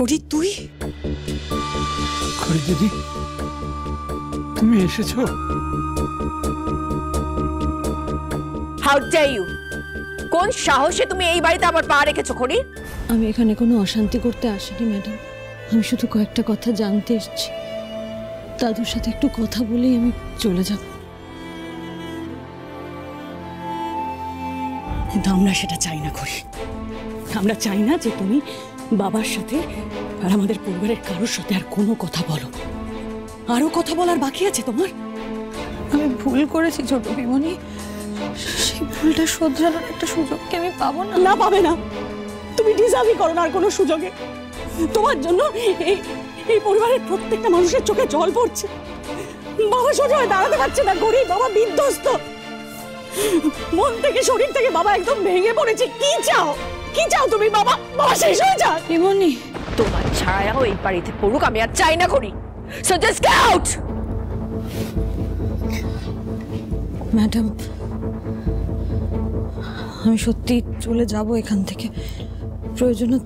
খড়ি তুই? খড়ি দিদি, তুমি এসেছো? How dare you! কোন সাহসে তুমি এই বাড়িতে আবার পা রেখেছো খড়ি? আমি এখানে কোনো অশান্তি করতে আসিনি ম্যাডাম, আমি শুধু কয়েকটা কথা জানতে এসেছি। দাদুর সাথে একটু কথা বলেই আমি চলে যাব। কিন্তু আমরা সেটা চাই না খড়ি। আমরা চাই না যে তুমি বাবার সাথে আর আমাদের পরিবারের কারোর সাথে আর কোনো কথা বলো। আরো কথা বলার বাকি আছে তোমার। আমি ভুল করেছি ছোট বিমনি, সেই ভুলটা শোধরানোর একটা সুযোগকে আমি পাবো না। না, পাবে না। তুমি ডিজার্ভই করো না আর কোনো সুযোগে। তোমার জন্য এই পরিবারের প্রত্যেকটা মানুষের চোখে জল পড়ছে। বাবা সোজা হয়ে দাঁড়াতে পারছে না, গরিব বাবা, বিধ্বস্ত। মন থেকে শরীর থেকে বাবা একদম ভেঙে পড়েছে। কি চাও? কি চাও তুমি? বাবা বাবা শেষ হয়ে যায়। বিমনি, তোমার ছায়াও এই বাড়িতে পড়ুক আমি আর চাই না খড়ি। So just get out. Madam, আমি সত্যি চলে যাব এখান থেকে। প্রয়োজনে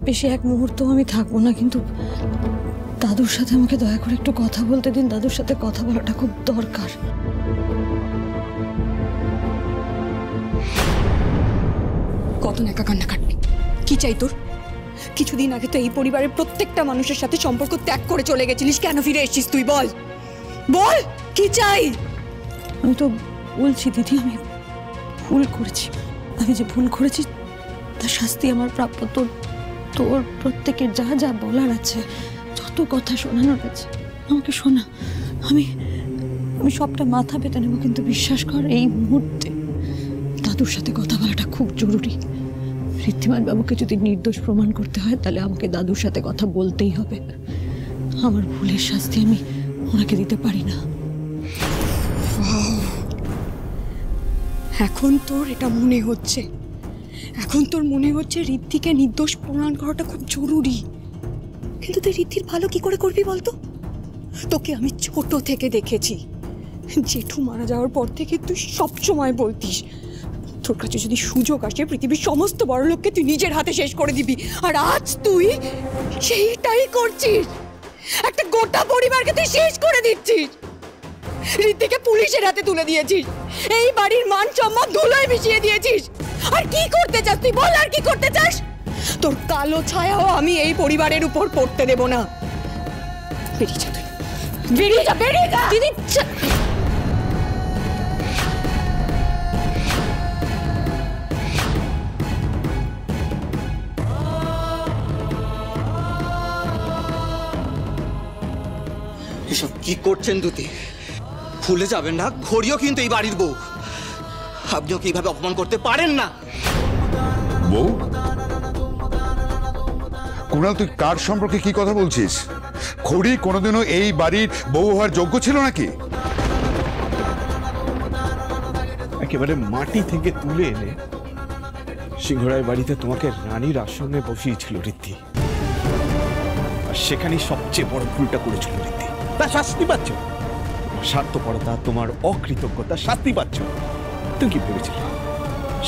বেশি এক মুহূর্ত আমি থাকবো না, কিন্তু দাদুর সাথে আমাকে দয়া করে একটু কথা বলতে দিন। দাদুর সাথে কথা বলাটা খুব দরকার। কত নাকা কান্না কাটবি? কি চাই তোর? কিছুদিন আগে তো এই পরিবারের প্রত্যেকটা মানুষের সাথে সম্পর্ক ত্যাগ করে চলে গেছিলিস। কেন ফিরে এসেছিস তুই? বল বল, কি চাই? আমি তো বলছি দিদি, আমি ভুল করেছি। আমি যে ভুল করেছি তার শাস্তি আমার প্রাপ্য। তোর প্রত্যেকের যা যা বলার আছে, যত কথা শোনানোর আছে আমাকে শোনা। আমি সবটা মাথা পেতে নেব, কিন্তু বিশ্বাস কর এই মুহূর্তে দাদুর সাথে কথা বলাটা খুব জরুরি। ঋদ্ধিমান বাবুকে যদি নির্দোষ প্রমাণ করতে হয় তাহলে আমাকে দাদুর সাথে কথা বলতেই হবে। আমার ভুলের শাস্তি আমি ওনাকে দিতে পারি না। এখন তোর এটা মনে হচ্ছে? এখন তোর মনে হচ্ছে ঋদ্ধিকে নির্দোষ প্রমাণ করাটা খুব জরুরি? কিন্তু তুই ঋদ্ধির ভালো কি করে করবি বলতো? তোকে আমি ছোট থেকে দেখেছি। জেঠু মারা যাওয়ার পর থেকে তুই সবসময় বলতিস তোর কাছে যদি সুযোগ আসে পৃথিবীর সমস্ত বড় লোককে তুই নিজের হাতে শেষ করে দিবি। আর আজ তুই সেইটাই করছিস। একটা গোটা পরিবারকে তুই শেষ করে দিচ্ছিস। ঋদ্ধিকে পুলিশের হাতে তুলে দিয়েছিস। এই বাড়ির মান সম্মান ধুলোয় মিশিয়ে দিয়েছিস। আর কি করতে চাস তুই? বল, আর কি করতে চাস? তোর কালো ছায়াও আমি এই পরিবারের উপর পড়তে দেব না। বেরিয়ে যা তুই, বেরিয়ে যা, বেরিয়ে যা দিদি। এসব কি করছেন দুতি? ভুলে যাবেন না, ঘড়িও কিন্তু এই বাড়ির বউ। আপনিও কি এইভাবে অপমান করতে পারেন না? বউ? কুণাল, তুই কার সম্পর্কে কি কথা বলছিস? খড়ি কোনোদিনও এই বাড়ির বউ হওয়ার যোগ্য ছিল নাকি? একেবারে মাটি থেকে তুলে এনে সিংহরায় বাড়িতে তোমাকে রানীর আসনে বসিয়েছিল ঋদ্ধি, আর সেখানেই সবচেয়ে বড় ভুলটা করেছিল ঋদ্ধি। তা শাস্তি পাচ্ছ। স্বার্থপরতা, তোমার অকৃতজ্ঞতা, শাস্তি পাচ্ছ। তুমি কি ভেবেছিলে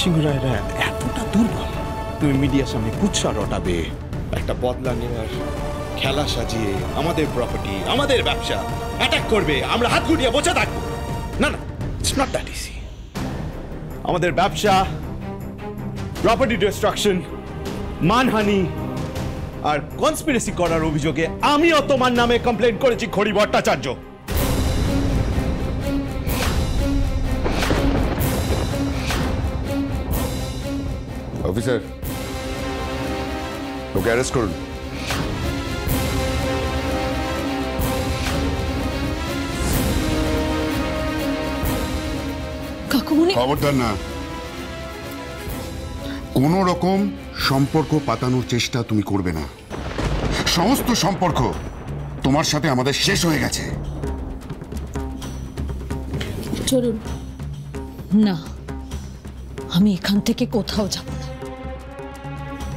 সিংহরায়রা এতটা দুর্বল? তুমি মিডিয়ার সামনে কুৎসা রটাবে, একটা বদলা নেওয়ার খেলা সাজিয়ে আমাদের প্রপার্টি, আমাদের ব্যবসা অ্যাটাক করবে, আমরা হাত গুটিয়ে বসে থাকবো। না না, ইটস নট দ্যাট ইজি। আমাদের ব্যবসা, প্রপার্টি ডিস্ট্রাকশন, মানহানি আর কনস্পিরেসি করার অভিযোগে আমিও তোমার নামে কমপ্লেন করেছি খড়ি ভট্টাচার্য। অফিসার, ওকে অ্যারেস্ট করুন। কাকুমনি, খবরদার না, কোন রকম সম্পর্ক পাতানোর চেষ্টা তুমি করবে না। সমস্ত সম্পর্ক তোমার সাথে আমাদের শেষ হয়ে গেছে। চলুন না, আমি এখান থেকে কোথাও যাব না।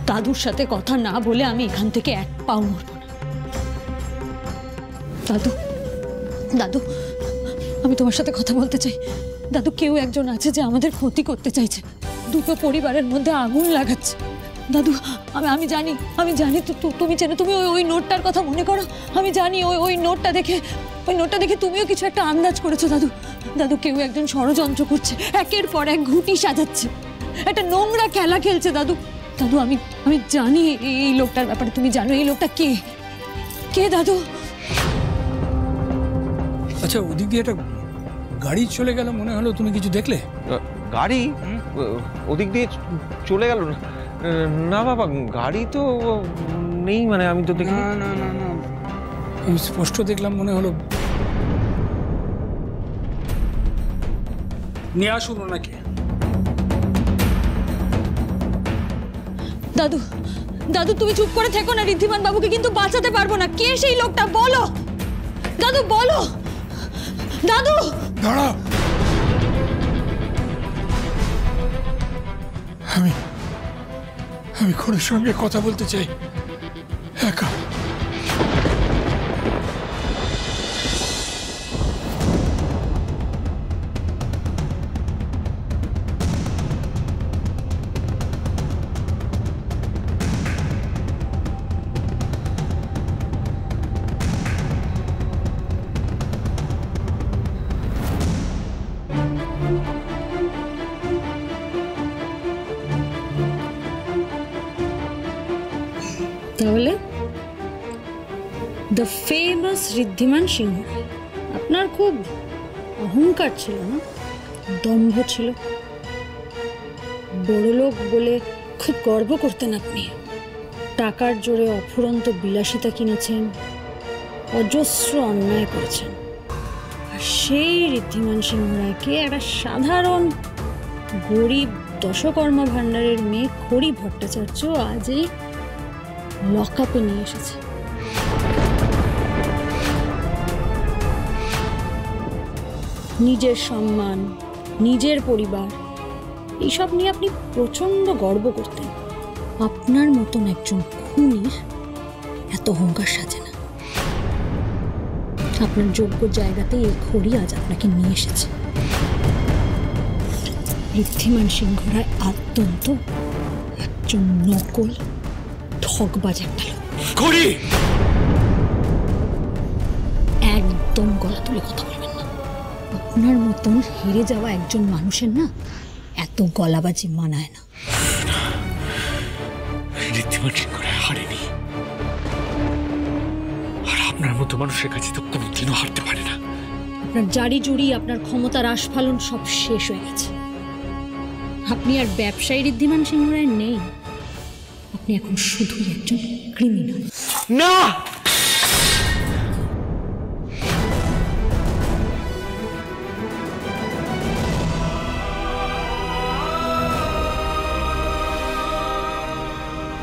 দাদুর সাথে কথা না বলে আমি এখান থেকে এক পাও নড়ব না। দাদু, দাদু, আমি তোমার সাথে কথা বলতে চাই। দাদু, কেউ একজন আছে যে আমাদের ক্ষতি করতে চাইছে, দুটো পরিবারের মধ্যে আগুন লাগাচ্ছে। দাদু আমি জানি তুমি জানো, তুমি ওই নোটটার কথা মনে করো। আমি জানি ওই নোটটা দেখে তুমিও কিছু একটা আন্দাজ করেছো দাদু। কেউ একজন ষড়যন্ত্র করছে, একের পর এক ঘুঁটি সাজাচ্ছে, একটা নোংরা খেলা খেলছে দাদু। আমি জানি এই লোকটার ব্যাপারে। তুমি জানো এই লোকটা কে দাদু? আচ্ছা, ওদিক দিয়ে একটা গাড়ি চলে গেল মনে হলো, তুমি কিছু দেখলে? গাড়ি ওদিক দিয়ে চলে গেল? না বাবা, গাড়ি তো নেই, মানে আমি তো দেখি। না, আমি স্পষ্ট দেখলাম মনে হলো। নিয়ে আসুন ওনাকে। দাদু তুমি চুপ করে থেকো না, ঋদ্ধিমান বাবুকে কিন্তু বাঁচাতে পারবো না। কে সেই লোকটা বলো দাদু, বলো দাদু। দাঁড়াও, আমি খুনের সঙ্গে কথা বলতে চাই, একা। তাহলে দ্য ফেমাস ঋদ্ধিমান সিংহ, আপনার খুব অহংকার ছিল না, দম্ভ ছিল, বড়লোক বলে খুব গর্ব করতেন আপনি। টাকার জোরে অফুরন্ত বিলাসিতা কিনেছেন, অজস্র অন্যায় করেছেন। আর সেই ঋদ্ধিমান সিংহ রায়কে একটা সাধারণ গরিব দশকর্মা ভাণ্ডারের মেয়ে খড়ি ভট্টাচার্য আজই লকআপে নিয়ে এসেছে। নিজের সম্মান, নিজের পরিবার, এইসব নিয়ে আপনি প্রচন্ড গর্ব করতেন। আপনার মতন একজন খুনির এত অহংকার সাজে না। আপনার যোগ্য জায়গাতে এই খড়ি আজ আপনাকে নিয়ে এসেছে। ঋদ্ধিমান সিংহ রায় আদ্যন্ত একজন নকল ঠকবাজ একটা লোক। খড়ি, একদম গলা তুলে কথা বলবেন না। আপনার মতন হেরে যাওয়া একজন মানুষের না এত গলাবাজি মানায় না। ঋদ্ধিমান সিংহ রায় হারেনি, আর আপনার মতো মানুষের কাছে তো কোনোদিনও হারতে পারে না। আপনার জারি জুড়ি, আপনার ক্ষমতার আস্ফালন সব শেষ হয়ে গেছে। আপনি আর ব্যবসায়ী ঋদ্ধিমান সিংহ রায় নেই, আপনি এখন শুধুই একজন ক্রিমিনাল। না,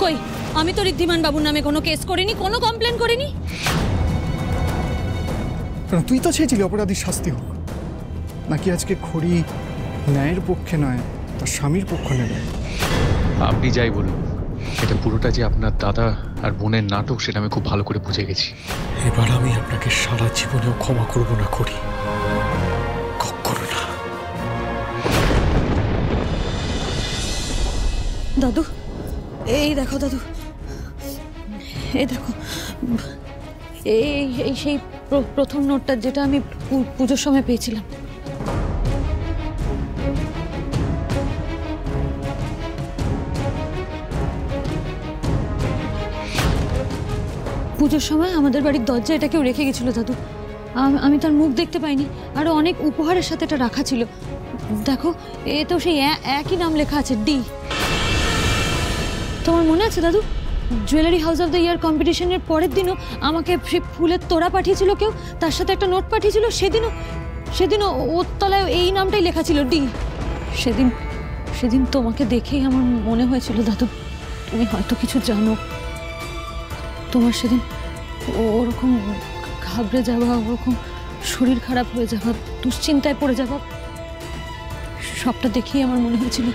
কই, আমি তো ঋদ্ধিমান বাবুর নামে কোনো কেস করিনি, কোনো কমপ্লেন করিনি। তুই তো চেয়েছিলি অপরাধীর শাস্তি হোক, নাকি আজকে খড়ি ন্যায়ের পক্ষে নয়, তার স্বামীর পক্ষ নেবে? আপনি যাই বলুন, এটা পুরোটা যে আপনার দাদা আর বোনের নাটক সেটা আমি খুব ভালো করে বুঝে গেছি। এবার আমি আপনাকে সারা জীবনেও ক্ষমা করব না খড়ি, কখনো না। দাদু, এই দেখো দাদু, এই দেখো, এই সেই প্রথম নোটটা যেটা আমি পুজোর সময় পেয়েছিলাম। পুজোর সময় আমাদের বাড়ির দরজায় এটা কেউ রেখে গেছিল দাদু। আমি তার মুখ দেখতে পাইনি, আরো অনেক উপহারের সাথে এটা রাখা ছিল। দেখো, এ তো সেই একই নাম লেখা আছে, ডি। তোমার মনে আছে দাদু, jewellery house of the year কম্পিটিশনের পরের দিনও আমাকে ফুলের তোড়া পাঠিয়েছিল কেউ, তার সাথে একটা নোট পাঠিয়েছিল। সেদিনও ওর তলায় এই নামটাই লেখা ছিল, ডি। সেদিন তোমাকে দেখেই আমার মনে হয়েছিল দাদু, তুমি হয়তো কিছু জানো। তোমার সেদিন ওরকম ঘাবড়ে যাওয়া, ওরকম শরীর খারাপ হয়ে যাওয়া, দুশ্চিন্তায় পড়ে যাওয়া, সবটা দেখেই আমার মনে হয়েছিল।